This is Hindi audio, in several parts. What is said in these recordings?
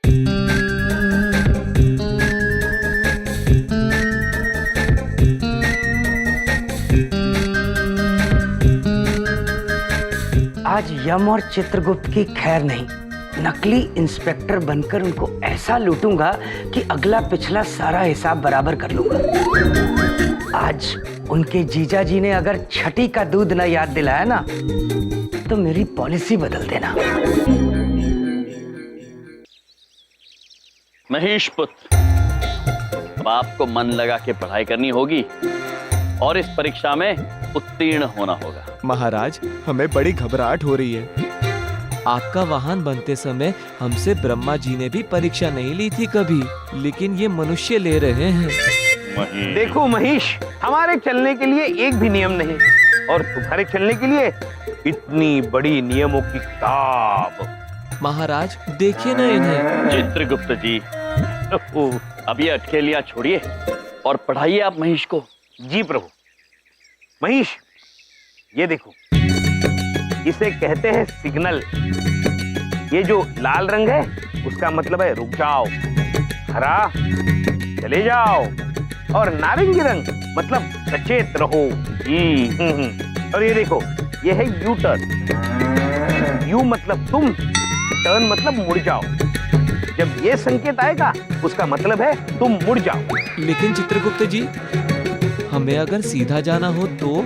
आज यम और चित्रगुप्त की खैर नहीं, नकली इंस्पेक्टर बनकर उनको ऐसा लूटूंगा कि अगला पिछला सारा हिसाब बराबर कर लूंगा। आज उनके जीजा जी ने अगर छठी का दूध न याद दिलाया ना, तो मेरी पॉलिसी बदल देना। महेश पुत्र, अब आपको मन लगा के पढ़ाई करनी होगी और इस परीक्षा में उत्तीर्ण होना होगा। महाराज, हमें बड़ी घबराहट हो रही है। आपका वाहन बनते समय हमसे ब्रह्मा जी ने भी परीक्षा नहीं ली थी कभी, लेकिन ये मनुष्य ले रहे हैं। देखो महेश, हमारे चलने के लिए एक भी नियम नहीं, और तुम्हारे चलने के लिए इतनी बड़ी नियमों की किताब। महाराज, देखिए ना इन्हें। चित्रगुप्त जी, अब ये अटकेलियां छोड़िए और पढ़ाइए आप महेश को। जी प्रभु। महेश, ये देखो, इसे कहते हैं सिग्नल। ये जो लाल रंग है उसका मतलब है रुक जाओ, हरा चले जाओ, और नारंगी रंग मतलब सचेत रहो। और ये देखो, ये है यू टर्न। यू मतलब तुम, टर्न मतलब मुड़ जाओ। जब ये संकेत आएगा उसका मतलब है तुम मुड़ जाओ। लेकिन चित्रगुप्त जी, हमें अगर सीधा जाना हो तो?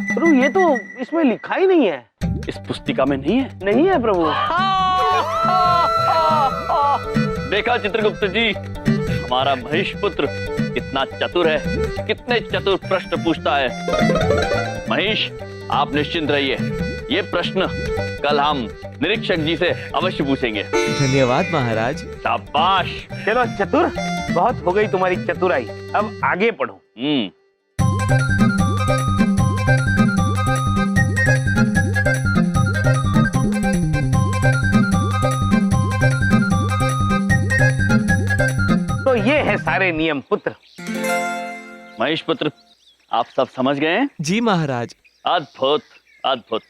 प्रभु, ये तो इसमें लिखा ही नहीं है। इस पुस्तिका में नहीं है? नहीं है प्रभु। देखा चित्रगुप्त जी, हमारा महेश पुत्र कितना चतुर है, कितने चतुर प्रश्न पूछता है। महेश, आप निश्चिंत रहिए, ये प्रश्न कल हम निरीक्षक जी से अवश्य पूछेंगे। धन्यवाद महाराज। शाबाश। चलो चतुर, बहुत हो गई तुम्हारी चतुराई, अब आगे पढ़ो। तो ये है सारे नियम पुत्र। महेश पुत्र, आप सब समझ गए हैं? जी महाराज। अद्भुत अद्भुत।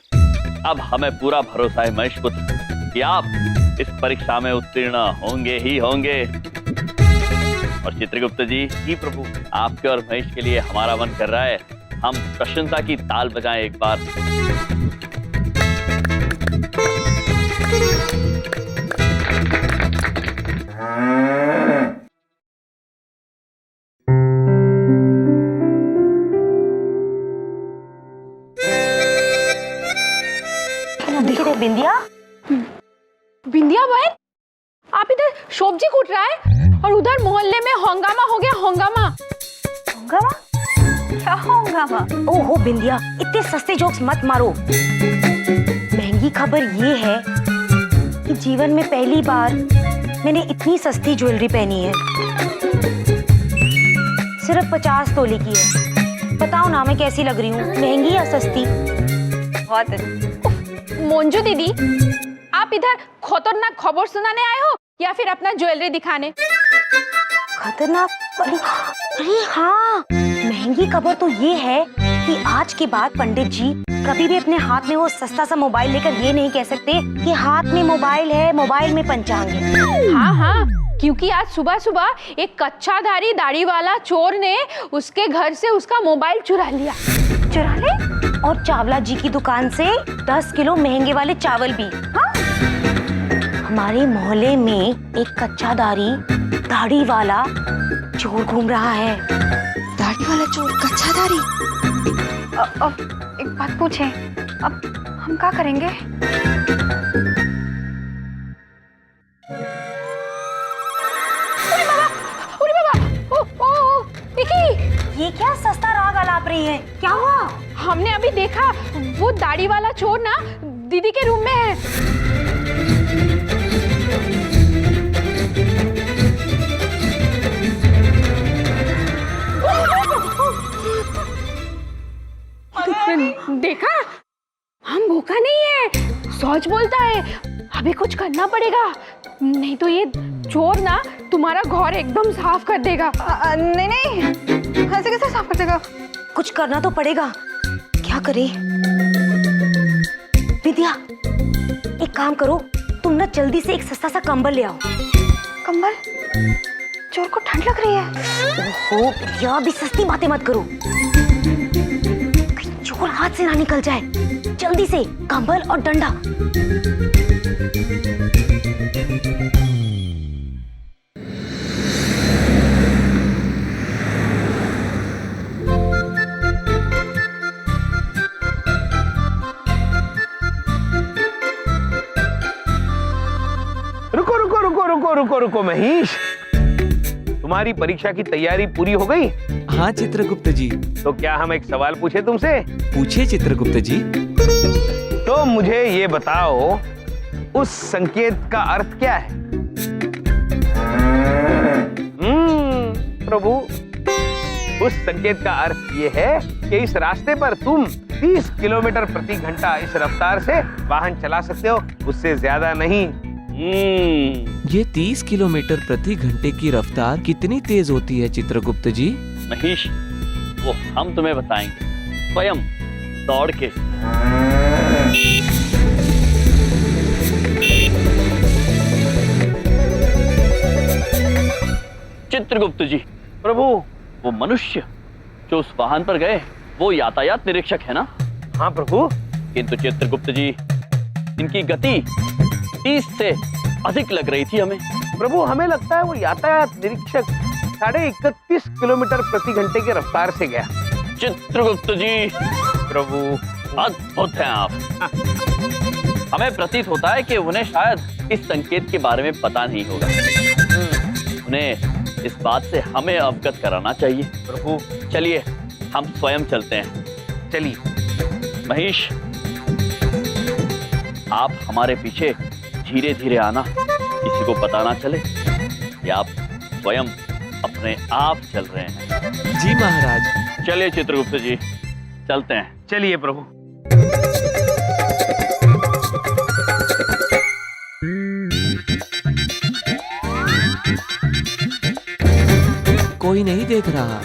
अब हमें पूरा भरोसा है महेश पुत्र कि आप इस परीक्षा में उत्तीर्ण होंगे ही होंगे। और चित्रगुप्त जी, प्रभु, आपके और महेश के लिए हमारा मन कर रहा है हम प्रशंसा की ताल बजाएं एक बार। बिंदिया, बिंदिया बहन, आप इधर सब्जी कूट रहा है और उधर मोहल्ले में हंगामा हो गया। हंगामा? हंगामा? क्या हंगामा? ओहो बिंदिया, इतने सस्ते जोक्स मत मारो। महंगी खबर ये है कि जीवन में पहली बार मैंने इतनी सस्ती ज्वेलरी पहनी है। सिर्फ 50 तोले की है। बताओ ना, मैं कैसी लग रही हूँ, महंगी या सस्ती? बहुत। मंजू दीदी, आप इधर खतरनाक खबर सुनाने आए हो या फिर अपना ज्वेलरी दिखाने? खतरनाक? अरे हाँ, महंगी खबर तो ये है कि आज के बाद पंडित जी कभी भी अपने हाथ में वो सस्ता सा मोबाइल लेकर ये नहीं कह सकते कि हाथ में मोबाइल है, मोबाइल में पंचांग है। हाँ हाँ, क्योंकि आज सुबह सुबह एक कच्चाधारी दाढ़ी वाला चोर ने उसके घर से उसका मोबाइल चुरा लिया। चुरा ले? और चावला जी की दुकान से 10 किलो महंगे वाले चावल भी। हाँ? हमारे मोहल्ले में एक कच्चाधारी दाढ़ी वाला चोर घूम रहा है। दाढ़ी वाला चोर कच्चाधारी? अब एक बात पूछे, अब हम क्या करेंगे? अरे बाबा, ओ, ये क्या सस्ता राग अलाप रही है? क्या हुआ? हमने अभी देखा, वो दाढ़ी वाला चोर ना दीदी के रूम में है। देखा, हम भूखा नहीं है, सच बोलता है। अभी कुछ करना पड़ेगा, नहीं तो ये चोर ना तुम्हारा घर एकदम साफ कर देगा। नहीं, ऐसे कैसे साफ कर देगा? कुछ करना तो पड़ेगा। क्या करे? विद्या, एक काम करो, तुम ना जल्दी से एक सस्ता सा कंबल ले आओ। कंबल? चोर को ठंड लग रही है। ओहो विद्या, अभी सस्ती बातें मत करो, कहीं चोर हाथ से ना निकल जाए। जल्दी से कंबल और डंडा। रुको रुको रुको रुको रुको रुको महेश, तुम्हारी परीक्षा की तैयारी पूरी हो गई? हाँ चित्रगुप्त जी। तो क्या हम एक सवाल पूछे तुमसे? पूछिए चित्रगुप्त जी। तो मुझे ये बताओ, उस संकेत का अर्थ क्या है? प्रभु, उस संकेत का अर्थ ये है कि इस रास्ते पर तुम 30 किलोमीटर प्रति घंटा इस रफ्तार से वाहन चला सकते हो, उससे ज्यादा नहीं। ये 30 किलोमीटर प्रति घंटे की रफ्तार कितनी तेज होती है चित्रगुप्त जी? महेश, वो हम तुम्हें बताएंगे स्वयं दौड़ के। चित्रगुप्त जी। प्रभु, वो मनुष्य जो उस वाहन पर गए, वो यातायात निरीक्षक है ना? हाँ प्रभु। किंतु चित्रगुप्त जी, इनकी गति 30 से अधिक लग रही थी हमें। प्रभु, हमें लगता है वो यातायात निरीक्षक 31.5 किलोमीटर प्रति घंटे की रफ्तार से गया। चित्रगुप्त जी, प्रभु अद्भुत हैं आप। हमें प्रतीत होता है कि उन्हें शायद इस संकेत के बारे में पता नहीं होगा। उन्हें इस बात से हमें अवगत कराना चाहिए। प्रभु, चलिए हम स्वयं चलते हैं। चलिए। महेश, आप हमारे पीछे धीरे धीरे आना, किसी को पता ना चले कि आप स्वयं अपने आप चल रहे हैं। जी महाराज। चलिए चित्रगुप्त जी, चलते हैं। चलिए प्रभु। कोई नहीं देख रहा।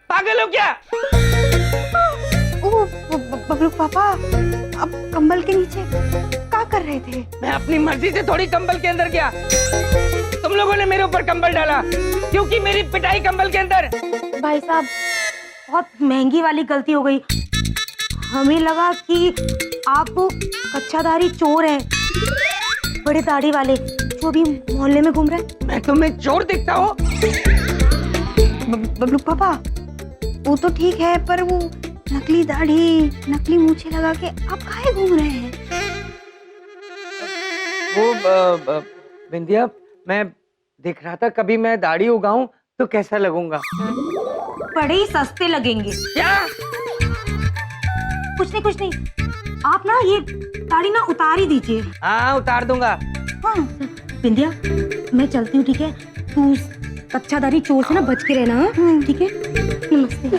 पागल हो क्या? बबलू पापा, अब कंबल के नीचे क्या कर रहे थे? मैं अपनी मर्जी से थोड़ी कंबल के अंदर गया। तुम लोगों ने मेरे ऊपर कंबल डाला, क्योंकि मेरी पिटाई कंबल के अंदर। भाई साहब, बहुत महंगी वाली गलती हो गई। हमें लगा कि आप वो कच्चाधारी चोर हैं, बड़े दाढ़ी वाले जो भी मोहल्ले में घूम रहे हैं। मैं तुम्हें चोर दिखता हूँ? बबलू पापा, वो तो ठीक है, पर वो नकली दाढ़ी, नकली मूछें लगा के आप काहे घूम रहे हैं? वो बिंदिया, मैं देख रहा था कभी मैं दाढ़ी उगाऊं तो कैसा लगूंगा। बड़े ही सस्ते लगेंगे। क्या? कुछ नहीं, आप ना ये दाढ़ी ना उतार ही दीजिए। हाँ, उतार दूंगा। हाँ बिंदिया, मैं चलती हूँ, ठीक है? तू कच्चाधारी चोर से ना बच के रहना। हाँ? ठीक है, नमस्ते।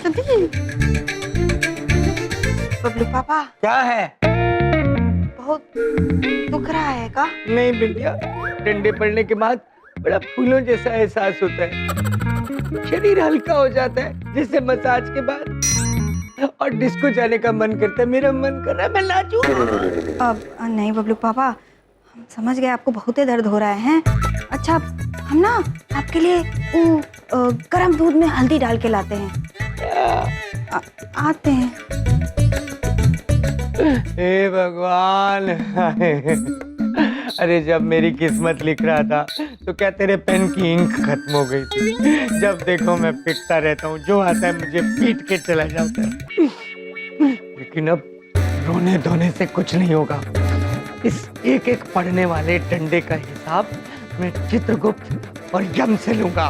बबलू पापा, क्या है? बहुत दुख रहा है का? नहीं बिंदिया, डंडे पड़ने के बाद बड़ा फूलों जैसा एहसास होता है, शरीर हल्का हो जाता है, जैसे मसाज के बाद, और डिस्को जाने का मन करता है। मेरा मन कर रहा है मैं नाचूं। अब नहीं बबलू पापा, हम समझ गए आपको बहुत ही दर्द हो रहा है। अच्छा, हम ना आपके लिए वो गर्म दूध में हल्दी डाल के लाते हैं। आते हैं। हे भगवान, अरे जब मेरी किस्मत लिख रहा था तो क्या तेरे पेन की इंक खत्म हो गई थी? जब देखो मैं पिटता रहता हूँ, जो आता है मुझे पीट के चला जाता है। लेकिन अब रोने धोने से कुछ नहीं होगा। इस एक एक पढ़ने वाले डंडे का हिसाब मैं चित्रगुप्त और यम से लूंगा।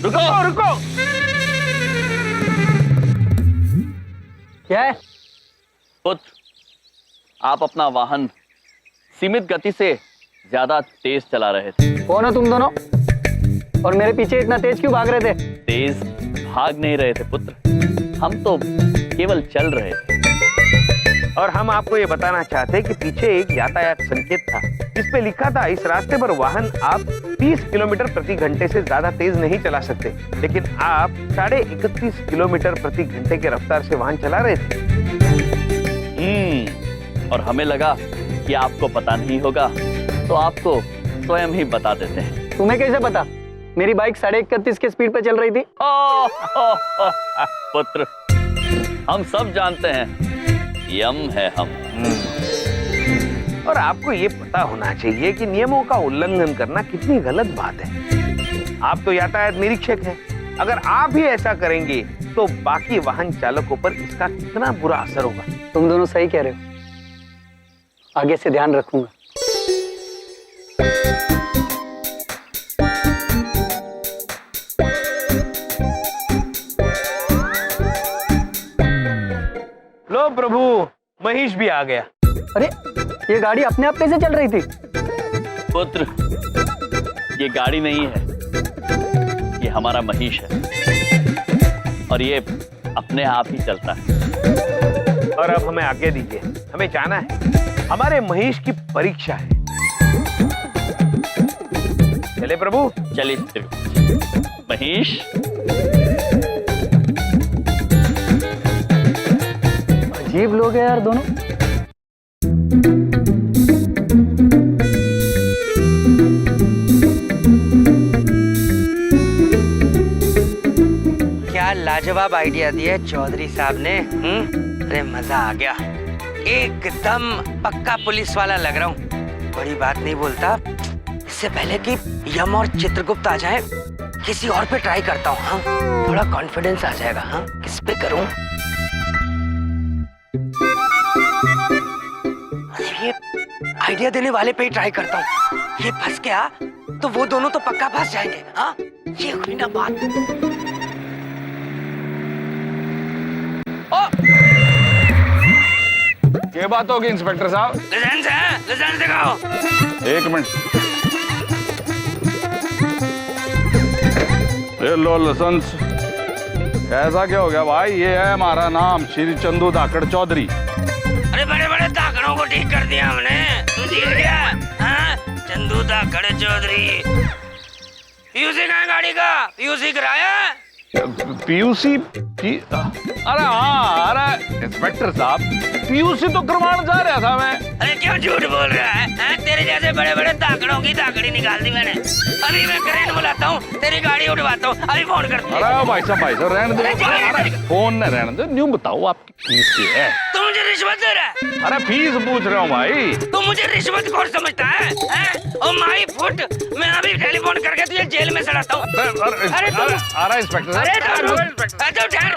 रुको रुको रुको। क्या है? पुत्र, आप अपना वाहन सीमित गति से ज्यादा तेज चला रहे थे। कौन हो तुम दोनों? और मेरे पीछे इतना तेज क्यों भाग रहे थे? तेज भाग नहीं रहे थे पुत्र, हम तो केवल चल रहे थे। और हम आपको ये बताना चाहते हैं कि पीछे एक यातायात संकेत था जिस पे लिखा था इस रास्ते पर वाहन आप 30 किलोमीटर प्रति घंटे से ज्यादा तेज नहीं चला सकते, लेकिन आप 31.5 किलोमीटर प्रति घंटे के रफ्तार से वाहन चला रहे थे। और हमें लगा कि आपको पता नहीं होगा तो आपको स्वयं ही बता देते हैं। तुम्हें कैसे पता? मेरी बाइक 31.5 के स्पीड पे चल रही थी। पुत्र, हम सब जानते हैं, यम है हम। और आपको ये पता होना चाहिए कि नियमों का उल्लंघन करना कितनी गलत बात है। आप तो यातायात निरीक्षक हैं, अगर आप ही ऐसा करेंगे तो बाकी वाहन चालकों पर इसका कितना बुरा असर होगा। तुम दोनों सही कह रहे हो, आगे से ध्यान रखूंगा। लो प्रभु, महेश भी आ गया। अरे ये गाड़ी अपने आप कैसे चल रही थी? पुत्र, ये गाड़ी नहीं है, ये हमारा महेश है और ये अपने आप ही चलता है। और अब हमें आगे दीजिए, हमें जाना है, हमारे महेश की परीक्षा है। चले प्रभु। चलिए महेश। अजीब लोग हैं यार दोनों। क्या लाजवाब आइडिया दिया चौधरी साहब ने। अरे मजा आ गया, एकदम पक्का पुलिस वाला लग रहा हूँ। बड़ी बात नहीं बोलता, इससे पहले कि यम और चित्रगुप्त आ जाए किसी और पे ट्राई करता हूँ। हाँ, थोड़ा कॉन्फिडेंस आ जाएगा। हाँ, किस पे करूँ? ये आइडिया देने वाले पे ही ट्राई करता हूँ। ये फंस गया तो वो दोनों तो पक्का फंस जाएंगे। हाँ, ये हुई ना बात। ये बात होगी इंस्पेक्टर साहब। लाइसेंस दिखाओ। एक मिनट, ये लो लाइसेंस। ऐसा क्या हो गया भाई? ये है हमारा नाम, श्री चंदू धाकड़ चौधरी। अरे बड़े बड़े धाकड़ों को ठीक कर दिया हमने, तू जीत गया। हाँ, चंदू धाकड़ चौधरी। पीयूसी कहाँ है गाड़ी का? पीयूसी कराया? पीयूसी अरे हाँ, अरे इंस्पेक्टर साहब, पीयूसी तो करवाने जा रहा था मैं। अरे क्यों झूठ बोल रहा है? तेरे जैसे बड़े बड़े धाकड़ों की धाकड़ी निकाल दी मैंने। अभी मैं क्रेन बुलाता हूँ, तेरी गाड़ी उठवाता हूँ। अभी फोन करती है। अरे भाई साहब रहने दो। अरे फोन न रहने दो, न्यू बताओ आपकी फीस क्या है? तू मुझे रिश्वत दे रहा है? अरे फीस पूछ रहा हूँ भाई। तू मुझे रिश्वत कौन समझता है? ओ माय फुट, मैं अभी टेलीफोन करके तुझे जेल में सड़ाता हूँ। अरे इंस्पेक्टर साहब,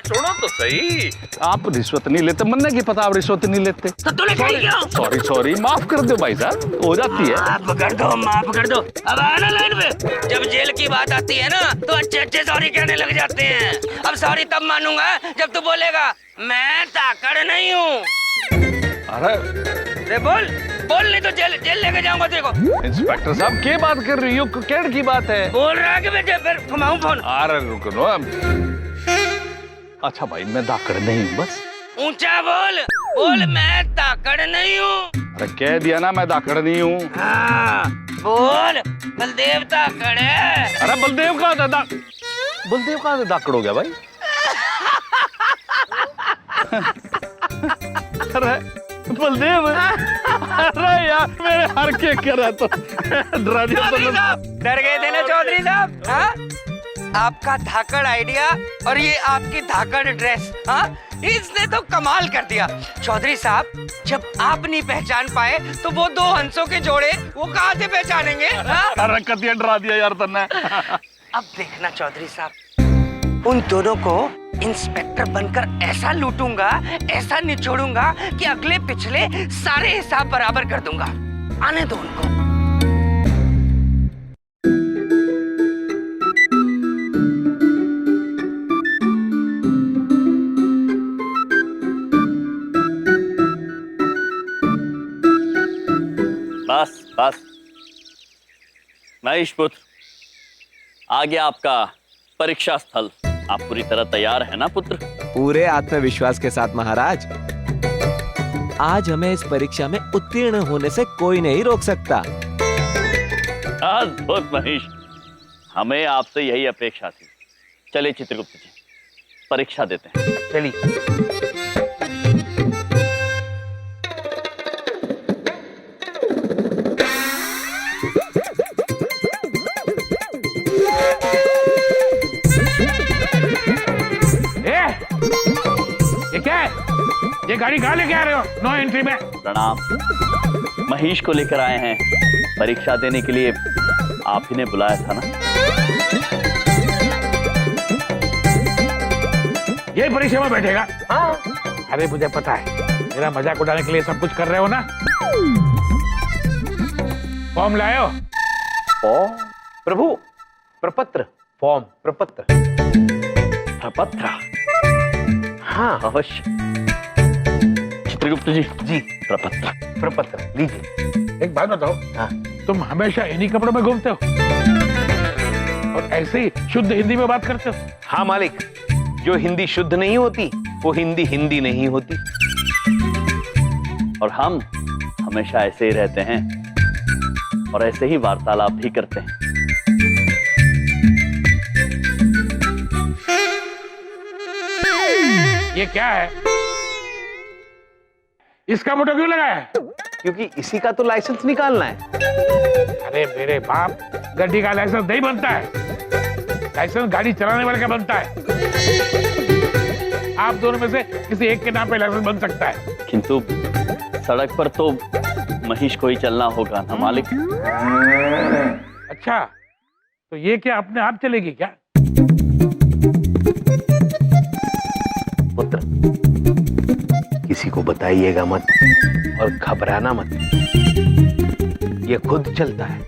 सुनो तो सही। आप रिश्वत नहीं लेते, मन्ने की पता आप रिश्वत नहीं लेते। तो तूने कही क्यों? सॉरी सॉरी, माफ कर दो भाई साहब, हो जाती है। माफ कर दो, माफ कर दो। अब आना लाइन पे। जब जेल की बात आती है ना तो अच्छे अच्छे सॉरी कहने लग जाते हैं। अब सॉरी तब मानूंगा जब तू बोलेगा मैं धाकड़ नहीं हूँ। अरे बोल बोल, नहीं तो जेल लेके जाऊंगा तेरे को। इंस्पेक्टर साहब क्या बात कर रही हो? केड़ की बात है? बोल रहा है कि बेटे फिर घुमाऊं फोन। अरे रुको नो। अच्छा भाई, मैं धाकड़ नहीं हूँ बस। ऊंचा बोल, बोल मैं धाकड़ नहीं हूँ। अरे कह दिया ना मैं धाकड़ नहीं हूँ। हाँ, बोल बलदेव धाकड़ है। अरे बलदेव कहाँ था? बलदेव कहाँ से धाकड़ हो गया भाई? अरे बलदेव, अरे यार मेरे हर के कर रहा तो डरा दिया। डर गए थे ना चौधरी साहब? हाँ, आपका धाकड़ आइडिया और ये आपकी धाकड़ ड्रेस, हाँ, इसने तो कमाल कर दिया। चौधरी साहब, जब आप नहीं पहचान पाए तो वो दो हंसों के जोड़े वो कहाँ से पहचानेंगे? हाँ? अरे कतिया डरा दिया यार तन्ने। अब देखना चौधरी साहब, उन दोनों को इंस्पेक्टर बनकर ऐसा लूटूंगा, ऐसा निचोड़ूंगा कि अगले पिछले सारे हिसाब बराबर कर दूंगा। आने दो उनको। महेश पुत्र, आ गया आपका परीक्षा स्थल। आप पूरी तरह तैयार है ना पुत्र? पूरे आत्मविश्वास के साथ महाराज। आज हमें इस परीक्षा में उत्तीर्ण होने से कोई नहीं रोक सकता। अद्भुत महेश, हमें आपसे यही अपेक्षा थी। चलिए चित्रगुप्त जी, परीक्षा देते हैं। चलिए। ये क्या है? ये गाड़ी कहाँ लेके आ रहे हो? नो एंट्री में। प्रणाम। महेश को लेकर आए हैं परीक्षा देने के लिए। आप ही ने बुलाया था ना? ये परीक्षा में बैठेगा? हाँ। अरे मुझे पता है, मेरा मजाक उड़ाने के लिए सब कुछ कर रहे हो ना। फॉर्म लाए हो? फॉर्म? प्रभु, प्रपत्र। फॉर्म, प्रपत्र। प्रपत्र? हाँ अवश्य। चित्रगुप्त जी, जी। प्रपत्र। प्रपत्र लीजिए। एक बात बताओ, हाँ। तुम हमेशा इन्हीं कपड़ों में घूमते हो और ऐसे ही शुद्ध हिंदी में बात करते हो? हाँ मालिक, जो हिंदी शुद्ध नहीं होती वो हिंदी हिंदी नहीं होती। और हम हमेशा ऐसे ही रहते हैं और ऐसे ही वार्तालाप भी करते हैं। ये क्या है? इसका फोटो क्यों लगाया है? क्योंकि इसी का तो लाइसेंस निकालना है। अरे मेरे बाप, गाड़ी का लाइसेंस नहीं बनता है। लाइसेंस गाड़ी चलाने वाले का बनता है। आप दोनों में से किसी एक के नाम पे लाइसेंस बन सकता है। किंतु सड़क पर तो महेश को ही चलना होगा ना मालिक। अच्छा, तो ये क्या अपने आप चलेगी क्या? पुत्र, किसी को बताइएगा मत और घबराना मत। ये खुद चलता है।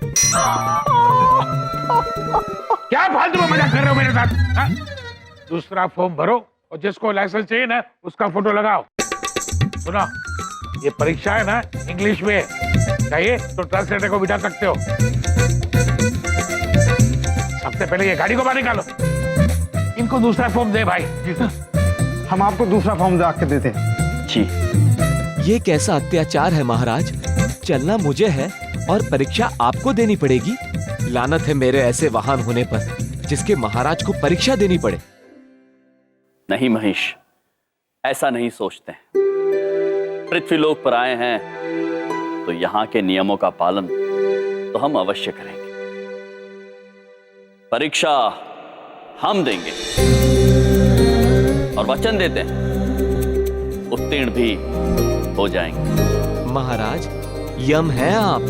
क्या फालतू में मजाक कर रहे हो मेरे साथ? हा? दूसरा फॉर्म भरो और जिसको लाइसेंस चाहिए ना उसका फोटो लगाओ। सुनो, ये परीक्षा है ना, इंग्लिश में है। चाहिए तो ट्रांसलेटर को बिठा सकते हो। सबसे पहले ये गाड़ी को बाहर निकालो। इनको दूसरा फॉर्म दे भाई। हम आपको दूसरा फॉर्म ला के देते हैं। जी। ये कैसा अत्याचार है महाराज? चलना मुझे है और परीक्षा आपको देनी पड़ेगी। लानत है मेरे ऐसे वाहन होने पर जिसके महाराज को परीक्षा देनी पड़े। नहीं महेश, ऐसा नहीं सोचते। पृथ्वीलोक पर आए हैं तो यहाँ के नियमों का पालन तो हम अवश्य करेंगे। परीक्षा हम देंगे और वचन देते हैं उत्तीर्ण भी हो जाएंगे। महाराज, यम है आप।